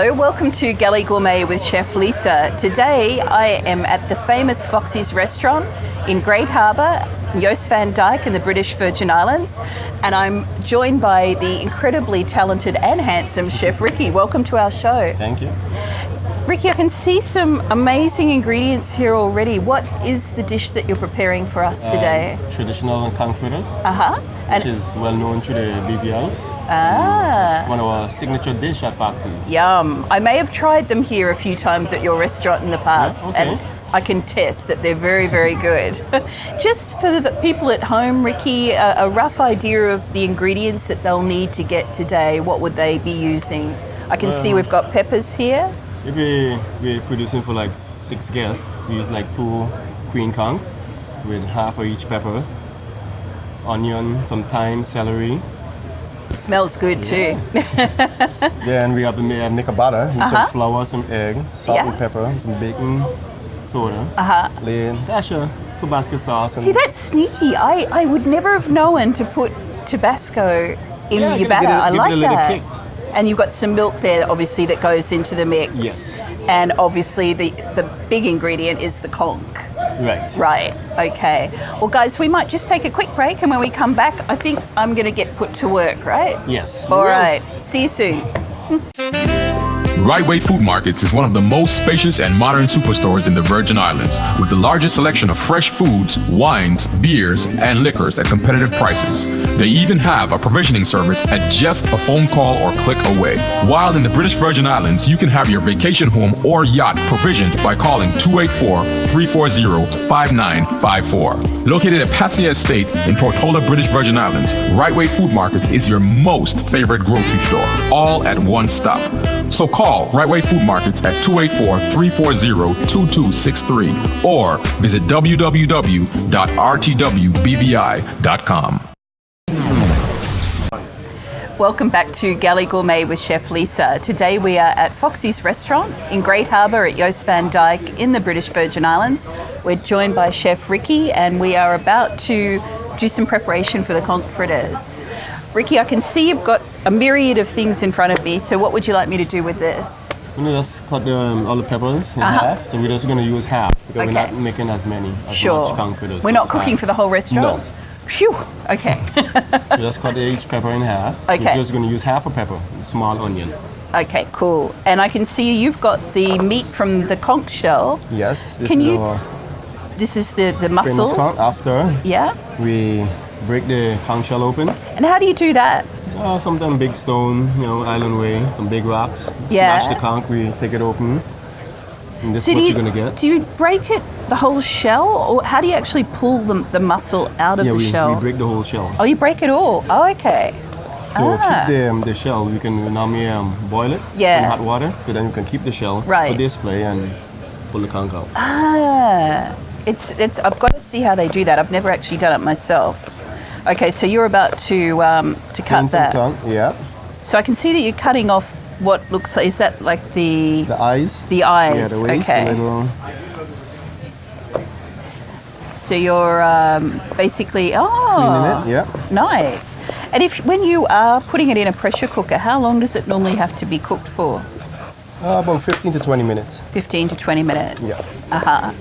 Hello, welcome to Galley Gourmet with Chef Lisa. Today I am at the famous Foxy's restaurant in Great Harbour, Joost van Dyke in the British Virgin Islands, and I'm joined by the incredibly talented and handsome Chef Ricky. Welcome to our show. Thank you. Ricky, I can see some amazing ingredients here already. What is the dish that you're preparing for us today? Traditional conch fritters, which is well known to the BVI. One of our signature dish at Foxy's. Yum. I may have tried them here a few times at your restaurant in the past, and I can test that they're very, very good. Just for the people at home, Ricky, a rough idea of the ingredients that they'll need to get today, what would they be using? I can see we've got peppers here. If we're producing for like 6 guests, we use like 2 queen conch with half of each pepper, onion, some thyme, celery. Smells good too. Then we have to make a batter. Use some flour, some egg, salt and pepper, some baking soda, dash of Tabasco sauce. See, that's sneaky. I would never have known to put Tabasco in your batter. I like that. Kick. And you've got some milk there, obviously, that goes into the mix. Yes. And obviously the big ingredient is the conch. Right. Right, okay. Well, guys, we might just take a quick break, and when we come back, I think I'm going to get put to work, right? Yes. All right. See you soon. Right Way Food Markets is one of the most spacious and modern superstores in the Virgin Islands, with the largest selection of fresh foods, wines, beers, and liquors at competitive prices. They even have a provisioning service at just a phone call or click away. While in the British Virgin Islands, you can have your vacation home or yacht provisioned by calling 284-340-5954. Located at Passia Estate in Portola, British Virgin Islands, Right Way Food Markets is your most favorite grocery store, all at one stop. So call Right Way Food Markets at 284-340-2263 or visit www.rtwbvi.com. Welcome back to Galley Gourmet with Chef Lisa. Today we are at Foxy's restaurant in Great Harbour at Joost van Dyke in the British Virgin Islands. We're joined by Chef Ricky, and we are about to do some preparation for the conch fritters. Ricky, I can see you've got a myriad of things in front of me, so what would you like me to do with this? We're going to just cut all the peppers in half, so we're just going to use half, because we're not making as many, much conch fritters. We're not cooking for the whole restaurant? No. Phew, okay. So just cut each pepper in half. Okay. We're just going to use half a pepper, a small onion. Okay, cool. And I can see you've got the meat from the conch shell. Yes. This is the muscle? Famous conch. After we break the conch shell open. And how do you do that? Sometimes big stone, island way, some big rocks. Smash the conch, we take it open. And this is what you're going to get. Do you break it, the whole shell, or how do you actually pull the muscle out of the shell? We break the whole shell. Oh, you break it all? Oh, okay. To keep the shell, we can normally boil it in hot water, so then you can keep the shell for display and pull the conch out. I've got to see how they do that. I've never actually done it myself. Okay, so you're about to cut that. So I can see that you're cutting off what looks like, is that like the eyes? The eyes, yeah, the waist, okay. The little... So you're basically, cleaning it, nice. And when you are putting it in a pressure cooker, how long does it normally have to be cooked for? About 15 to 20 minutes. 15 to 20 minutes. Yeah.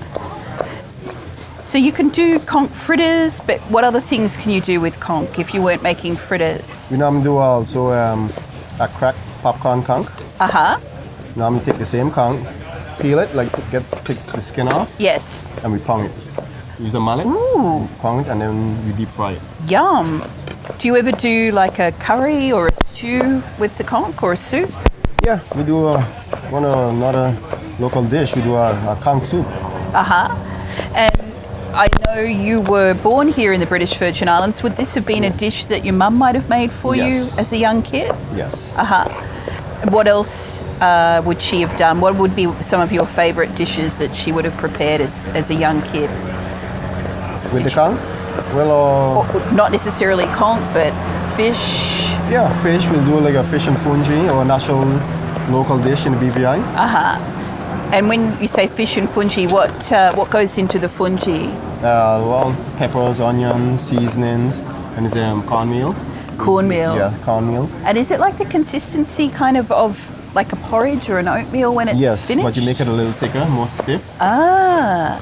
So you can do conch fritters, but what other things can you do with conch if you weren't making fritters? We normally do also a cracked popcorn conch. Normally take the same conch, peel it, take the skin off. Yes. And we pound it. Use a mallet. Ooh. Pound it, and then we deep fry it. Yum. Do you ever do like a curry or a stew with the conch, or a soup? Yeah, we do another local dish. We do a conch soup. And I know you were born here in the British Virgin Islands. Would this have been a dish that your mum might have made for you as a young kid? Yes. What else would she have done? What would be some of your favourite dishes that she would have prepared as a young kid? With the conch? Well, not necessarily conch, but fish. Yeah, fish. We'll do like a fish and fungi, or a national local dish in the BVI. And when you say fish and fungi, what goes into the fungi? Peppers, onions, seasonings, and it's cornmeal. Cornmeal? Yeah, cornmeal. And is it like the consistency kind of like a porridge or an oatmeal when it's Yes, finished? but you make it a little thicker, more stiff. Ah,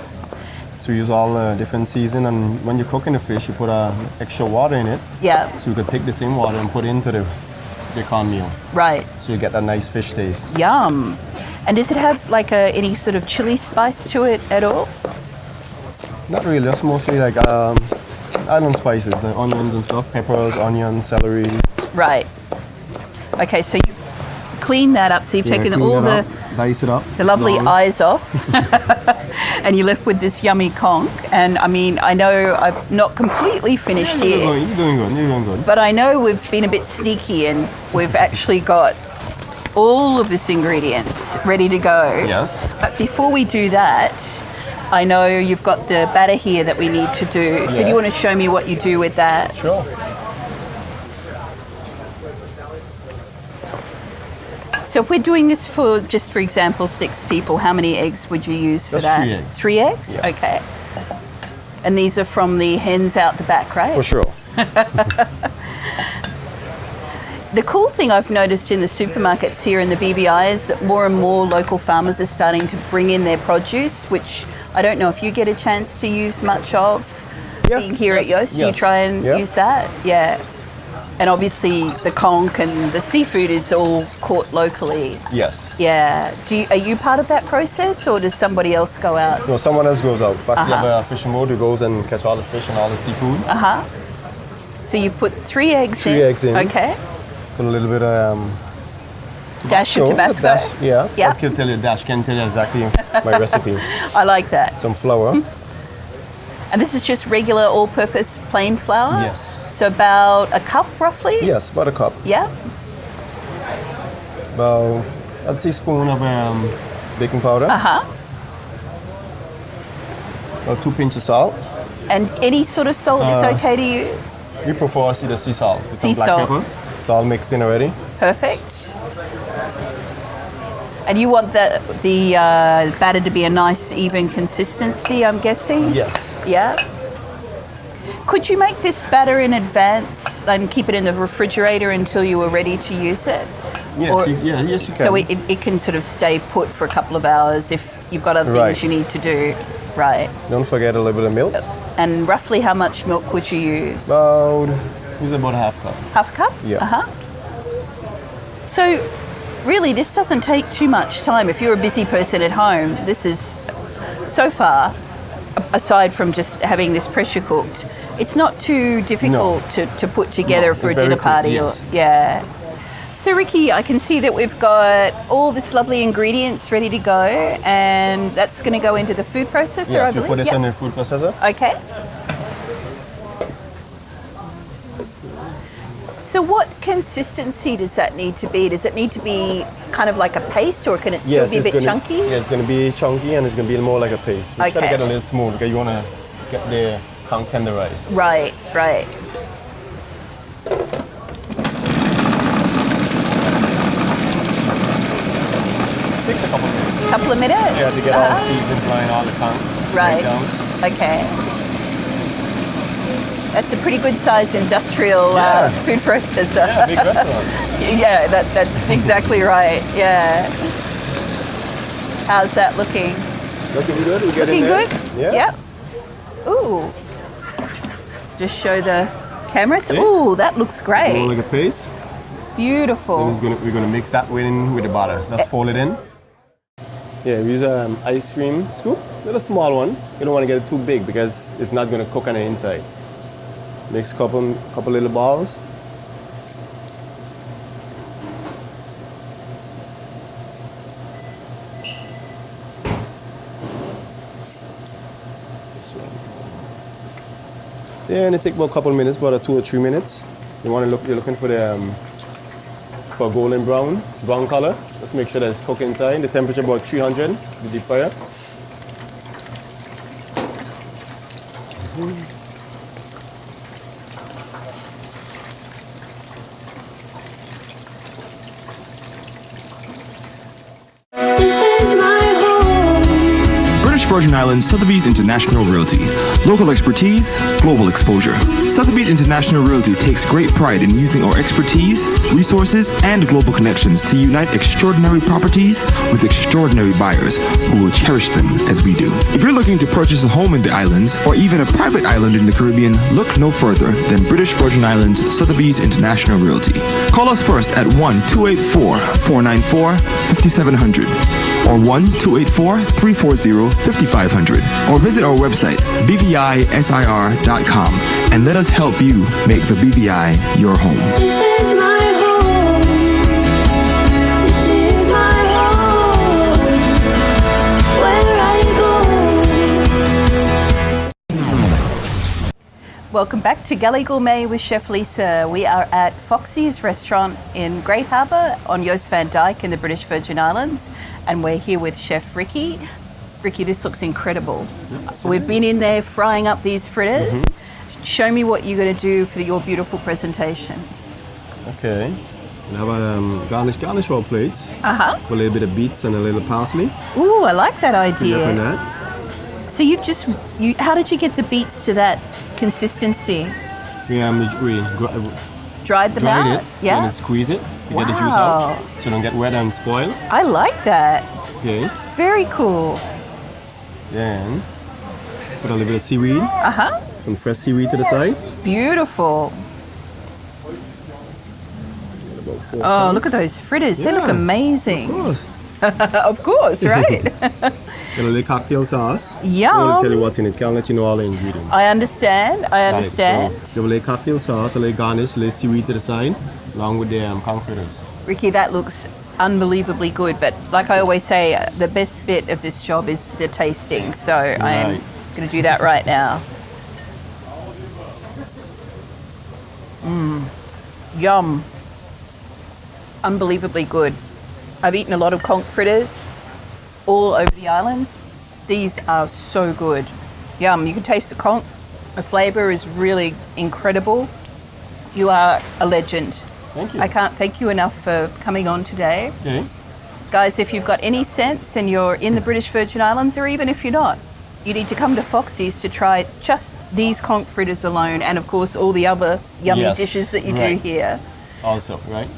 So you use all different season, and when you're cooking the fish, you put extra water in it. yeah, So you could take the same water and put it into the cornmeal. right. So you get that nice fish taste. Yum. And does it have like any sort of chili spice to it at all? Not really, just mostly like island spices, the onions and stuff, peppers, onions, celery. Right. Okay, so you clean that up. So you've taken clean all that the up, dice it up. the lovely slowly. eyes off, and you're left with this yummy conch. And I mean, I know I've not completely finished You're here, doing good, you're doing good. but I know we've been a bit sneaky and we've actually got all of this ingredients ready to go. Yes. But before we do that, I know you've got the batter here that we need to do. So do you Yes. want to show me what you do with that? Sure. So if we're doing this for, just for example, 6 people, how many eggs would you use for Just that? 3 eggs. 3 eggs? Yeah. Okay. And these are from the hens out the back, right? For sure. The cool thing I've noticed in the supermarkets here in the BVI is that more and more local farmers are starting to bring in their produce, which I don't know if you get a chance to use much of Yeah, being here at yes, Yoast. Do you yes. try and Yeah. use that? Yeah. And obviously the conch and the seafood is all caught locally. Yes. Yeah. Are you part of that process, or does somebody else go out? No, someone else goes out. In fact, you have a fishing boat who goes and catch all the fish and all the seafood. So you put 3 eggs in. 3 eggs in. Okay. Put a little bit of Dash of Tabasco. Dash, yeah. Yeah. Let's tell you dash. Can tell you exactly my recipe. I like that. Some flour. And this is just regular all-purpose plain flour? Yes. So about a cup roughly? Yes, about a cup. Yeah. About a teaspoon of baking powder. About 2 pinches of salt. And any sort of salt is okay to use? We prefer the sea salt with Sea some black salt. pepper. It's all mixed in already. Perfect. And you want the batter to be a nice even consistency, I'm guessing? Yes. Yeah. Could you make this batter in advance and keep it in the refrigerator until you were ready to use it? Yes, Or- yes, you can. So it can sort of stay put for a couple of hours if you've got other Right. things you need to do. Right. Don't forget a little bit of milk. And roughly how much milk would you use? Use about a half cup. Half a cup? Yeah. So really this doesn't take too much time. If you're a busy person at home, this is, so far, aside from just having this pressure cooked, it's not too difficult to put together No, for a it's very dinner quick, party. yes. Yeah. So Ricky, I can see that we've got all this lovely ingredients ready to go, and that's going to go into the food processor, I Yes, we believe. put this Yep. in the food processor. Okay. So what consistency does that need to be? Does it need to be kind of like a paste, or can it still be a bit chunky? Yeah, it's going to be chunky and it's going to be more like a paste. We try to Okay. get a little smooth because you want to get the conch tenderized. Right, right. Takes a couple of minutes. Couple of minutes? Yeah, to get all the seasoning flying, all the conch. Right. down. Okay. That's a pretty good sized industrial Yeah. food processor. Yeah, big restaurant. Yeah, that's exactly right. Yeah. How's that looking? Looking good? We get Looking in there? good? Yeah. Yep. Ooh. Just show the cameras. See? Ooh, that looks More great. like a paste. Beautiful. Then we're gonna mix that with the butter. Let's fold it in. Yeah, we use an ice cream scoop, little small one. You don't want to get it too big because it's not gonna cook on the inside. Mix couple little balls. This one. Then it takes about a couple of minutes, about 2 or 3 minutes. You're looking for the for golden brown color. Let's make sure that it's cooked inside. The temperature about 300, the deep fryer. This is my home. British Virgin Islands Sotheby's International Realty. Local expertise, global exposure. Sotheby's International Realty takes great pride in using our expertise, resources, and global connections to unite extraordinary properties with extraordinary buyers who will cherish them as we do. If you're looking to purchase a home in the islands or even a private island in the Caribbean, look no further than British Virgin Islands Sotheby's International Realty. Call us first at 1-284-494-5700 or 1-284-340-5500 or visit our website bvisir.com and let us help you make the BVI your home. This is my home. This is my home. Where I go. Welcome back to Galley Gourmet with Chef Lisa. We are at Foxy's restaurant in Great Harbour on Jost Van Dyke in the British Virgin Islands, and we're here with Chef Ricky. Ricky, this looks incredible. Yes, We've been in there frying up these fritters. Show me what you're going to do for your beautiful presentation. Okay. We have a garnish our plates with a little bit of beets and a little parsley. Ooh, I like that Put idea. that. So how did you get the beets to that consistency? We Dried them dried out? it Yeah. and then squeeze it to get the juice Wow. out so it don't get wet and spoil. I like that. Okay. Very cool. Then put a little bit of seaweed, some fresh seaweed to the side. Beautiful. About 4 Oh, pounds. look at those fritters. They look Yeah, amazing. Of course. Of course, right? Got a little cocktail sauce. Yum. I'm going to tell you what's in it. Can't let you know all the ingredients. I understand. I understand. So, you have a little cocktail sauce, a little garnish, a little seaweed to the side, along with the conch fritters. Ricky, that looks unbelievably good. But like I always say, the best bit of this job is the tasting. So I am Right. going to do that right now. Yum. Unbelievably good. I've eaten a lot of conch fritters all over the islands. These are so good. Yum. You can taste the conch. The flavour is really incredible. You are a legend. Thank you. I can't thank you enough for coming on today. Okay. Guys, if you've got any sense and you're in the British Virgin Islands, or even if you're not, you need to come to Foxy's to try just these conch fritters alone, and of course all the other yummy Yes, dishes that you right. do here. Also, right?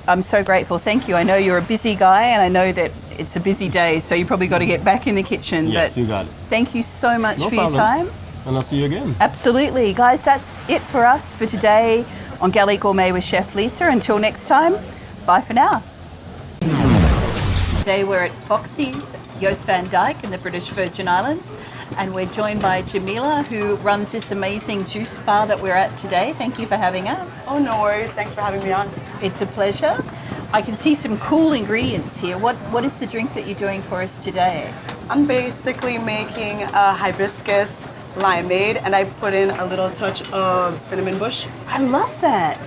I'm so grateful. Thank you. I know you're a busy guy, and I know that it's a busy day, so you probably got to get back in the kitchen. Yes, but you got it. thank you so much No for problem. your time. And I'll see you again. Absolutely. Guys, that's it for us for today on Galley Gourmet with Chef Lisa. Until next time, bye for now. Today we're at Foxy's, Jost Van Dyke in the British Virgin Islands, and we're joined by Jamila, who runs this amazing juice bar that we're at today. Thank you for having us. Oh, no worries. Thanks for having me on. It's a pleasure. I can see some cool ingredients here. What is the drink that you're doing for us today? I'm basically making a hibiscus limeade, and I put in a little touch of cinnamon bush. I love that.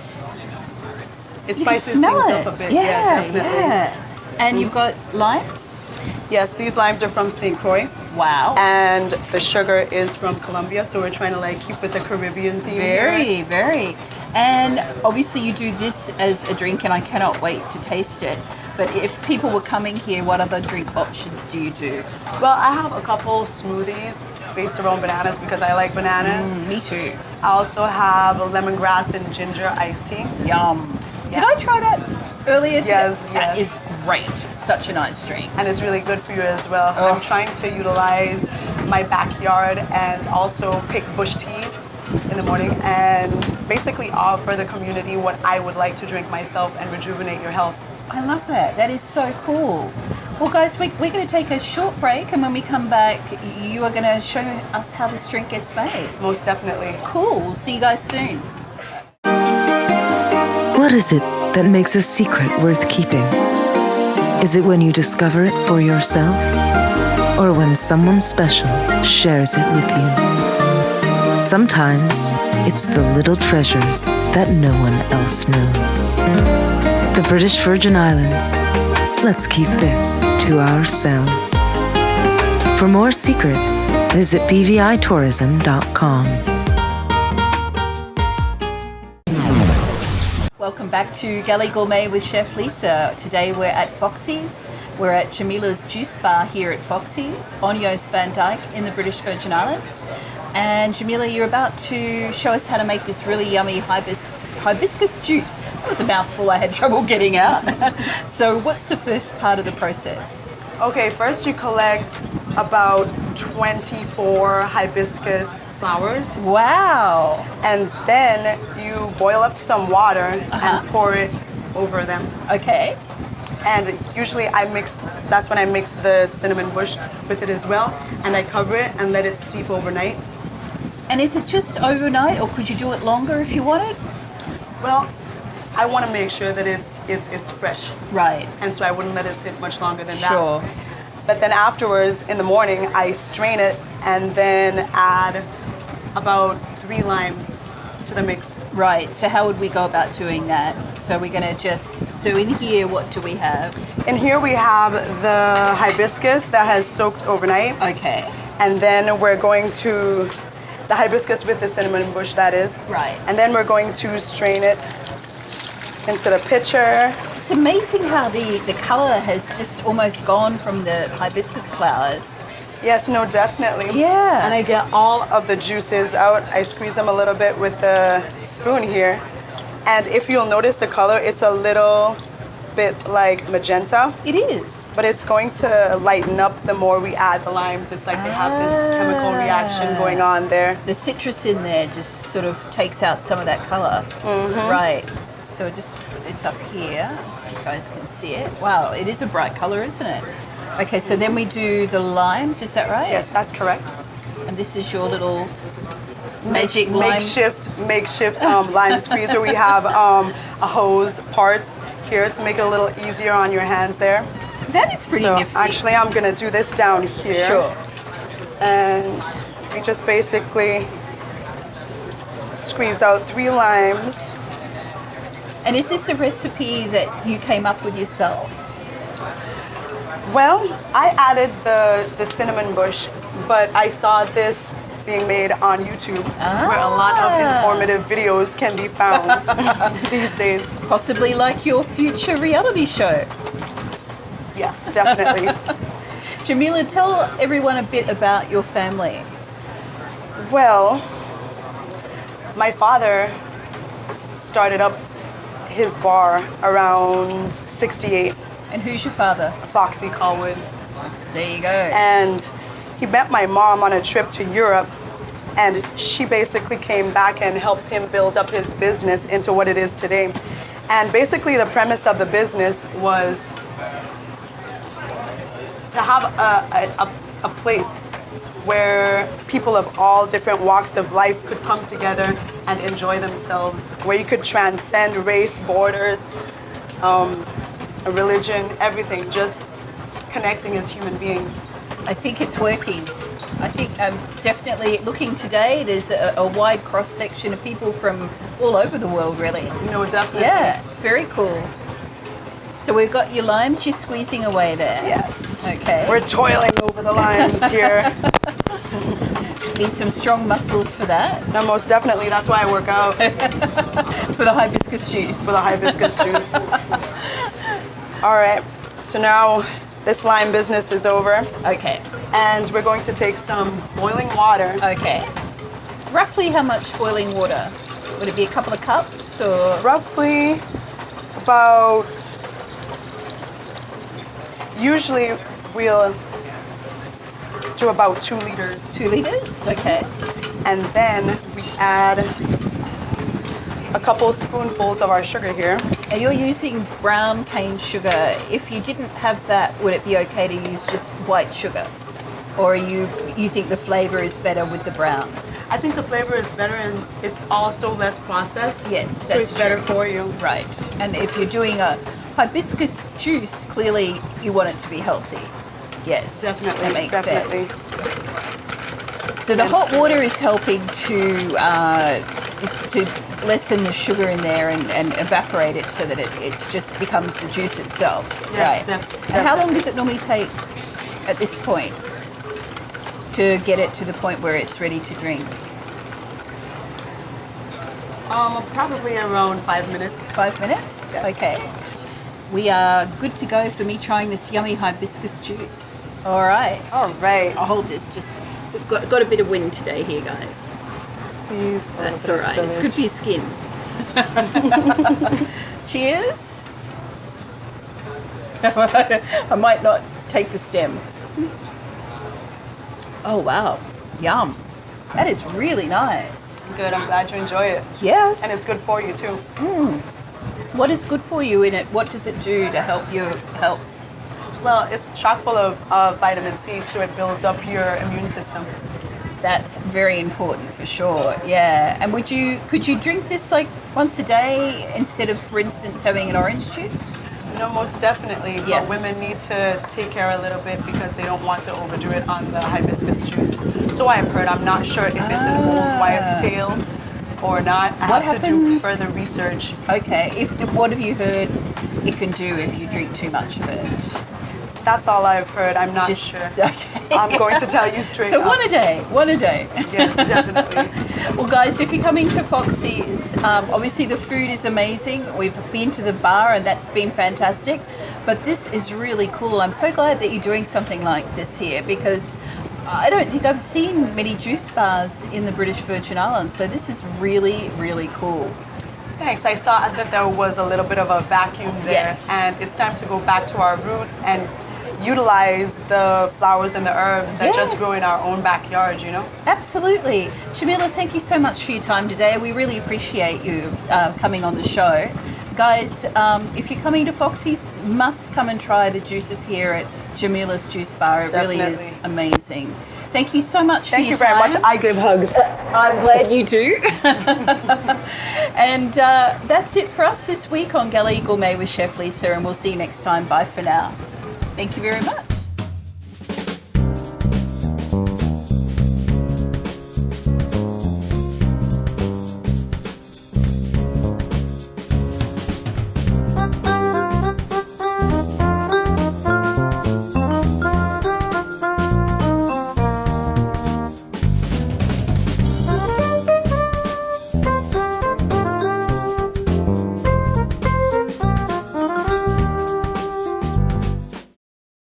It You can spices smell things it. up a bit. Yeah, definitely. yeah. And you've got limes? Yes, these limes are from St. Croix, Wow. and the sugar is from Colombia, so we're trying to keep with the Caribbean theme. Very, very. And obviously you do this as a drink, and I cannot wait to taste it. But if people were coming here, what other drink options do you do? Well, I have a couple smoothies based around bananas because I like bananas. Me too. I also have a lemongrass and ginger iced tea. Yum. Yeah. Did I try that earlier today? Yes, That yes. is great. Such a nice drink. And it's really good for you as well. Oh. I'm trying to utilize my backyard and also pick bush teas in the morning and basically offer the community what I would like to drink myself and rejuvenate your health. I love that. That is so cool. Well, guys, we're going to take a short break, and when we come back, you are going to show us how this drink gets made. Most definitely. Cool. We'll see you guys soon. What is it that makes a secret worth keeping? Is it when you discover it for yourself? Or when someone special shares it with you? Sometimes it's the little treasures that no one else knows. The British Virgin Islands. Let's keep this to ourselves. For more secrets, visit bvitourism.com. Welcome back to Galley Gourmet with Chef Lisa. Today we're at Foxy's We're at Jamila's Juice Bar here at Foxy's on Yost Van Dyke in the British Virgin Islands. And Jamila, you're about to show us how to make this really yummy hibiscus juice. That was a mouthful I had trouble getting out. So what's the first part of the process? Okay, first you collect about 24 hibiscus flowers. Wow. And then you boil up some water and pour it over them. Okay. And usually that's when I mix the cinnamon bush with it as well. And I cover it and let it steep overnight. And is it just overnight, or could you do it longer if you wanted? Well, I want to make sure that it's fresh. Right. And so I wouldn't let it sit much longer than that. Sure. But then afterwards, in the morning, I strain it and then add about 3 limes to the mix. Right. So how would we go about doing that? So we're going to so in here, what do we have? In here we have the hibiscus that has soaked overnight. Okay. And then we're going to, the hibiscus with the cinnamon bush, that is. Right. And then we're going to strain it into the pitcher. It's amazing how the colour has just almost gone from the hibiscus flowers. Yes, no, definitely. Yeah. And I get all of the juices out. I squeeze them a little bit with the spoon here. And if you'll notice the color, it's a little bit like magenta. It is. But it's going to lighten up the more we add the limes. It's like they have this chemical reaction going on there. The citrus in there just sort of takes out some of that colour. Mm-hmm. Right. So just put this up here. You guys can see it. Wow, it is a bright colour, isn't it? Okay, so then we do the limes, is that right? Yes, that's correct. And this is your little magic lime. Makeshift lime squeezer. We have a hose parts here to make it a little easier on your hands there. That is pretty nifty. Actually, I'm going to do this down here. Sure. And we just basically squeeze out 3 limes. And is this a recipe that you came up with yourself? Well, I added the cinnamon bush, but I saw this being made on YouTube, where a lot of informative videos can be found these days. Possibly like your future reality show. Yes, definitely. Jamila, tell everyone a bit about your family. Well, my father started up his bar around 68. And who's your father? Foxy Colwood. There you go. And he met my mom on a trip to Europe, and she basically came back and helped him build up his business into what it is today. And basically the premise of the business was to have a place where people of all different walks of life could come together and enjoy themselves, where you could transcend race, borders, religion, everything, just connecting as human beings. I think it's working. I think definitely looking today, there's a wide cross-section of people from all over the world, really. No, definitely. Yeah, very cool. So we've got your limes, you're squeezing away there. Yes. Okay. We're toiling over the limes here. Need some strong muscles for that. No, most definitely. That's why I work out. For the hibiscus juice. For the hibiscus juice. All right. So now this lime business is over. Okay. And we're going to take some boiling water. Okay. Roughly how much boiling water? Would it be a couple of cups or? Roughly about, usually we'll do about 2 liters. 2 liters? Okay. And then we add a couple spoonfuls of our sugar here. And you're using brown cane sugar. If you didn't have that, would it be okay to use just white sugar? Or you think the flavor is better with the brown? I think the flavor is better, and it's also less processed. Yes, so that's it's better true. for you. Right. And if you're doing a hibiscus juice, clearly you want it to be healthy. Yes, Definitely, that makes definitely. sense. So the hot water is helping to lessen the sugar in there and evaporate it so that it just becomes the juice itself. Yes, Right. And how long does it normally take at this point to get it to the point where it's ready to drink? Probably around 5 minutes. 5 minutes? Yes. Okay. we are good to go for me trying this yummy hibiscus juice. All right. All right. I'll hold this. Just so got a bit of wind today here, guys. Please. That's all right. It's good for your skin. Cheers. I might not take the stem. Oh wow, yum. That is really nice. Good. I'm glad you enjoy it. Yes. And it's good for you too. What is good for you in it? What does it do to help your health? Well, it's chock full of vitamin C, so it builds up your immune system. That's very important for sure. Yeah. And could you drink this like once a day instead of, for instance, having an orange juice? No, most definitely. Yeah. But women need to take care a little bit because they don't want to overdo it on the hibiscus juice. So I've heard. I'm not sure if it's an old wives' tale or not. I What have to do happens- further research. Okay. If what have you heard it can do if you drink too much of it? That's all I've heard. I'm not sure. Okay. I'm going to tell you straight So up. one a day. Yes, definitely. Well, guys, if you're coming to Foxy's, obviously the food is amazing. We've been to the bar and that's been fantastic. But this is really cool. I'm so glad that you're doing something like this here because I don't think I've seen many juice bars in the British Virgin Islands. So this is really, really cool. Thanks. I saw that there was a little bit of a vacuum there. Yes. And it's time to go back to our roots and utilize the flowers and the herbs that just grow in our own backyard, you know? Absolutely. Shamila, thank you so much for your time today. We really appreciate you coming on the show. Guys, if you're coming to Foxy's, must come and try the juices here at Jamila's Juice Bar. It really is Definitely. amazing. Thank you so much for Thank your you very time. much. I give hugs. I'm glad you do. And that's it for us this week on Galley Gourmet with Chef Lisa, and we'll see you next time. Bye for now. Thank you very much.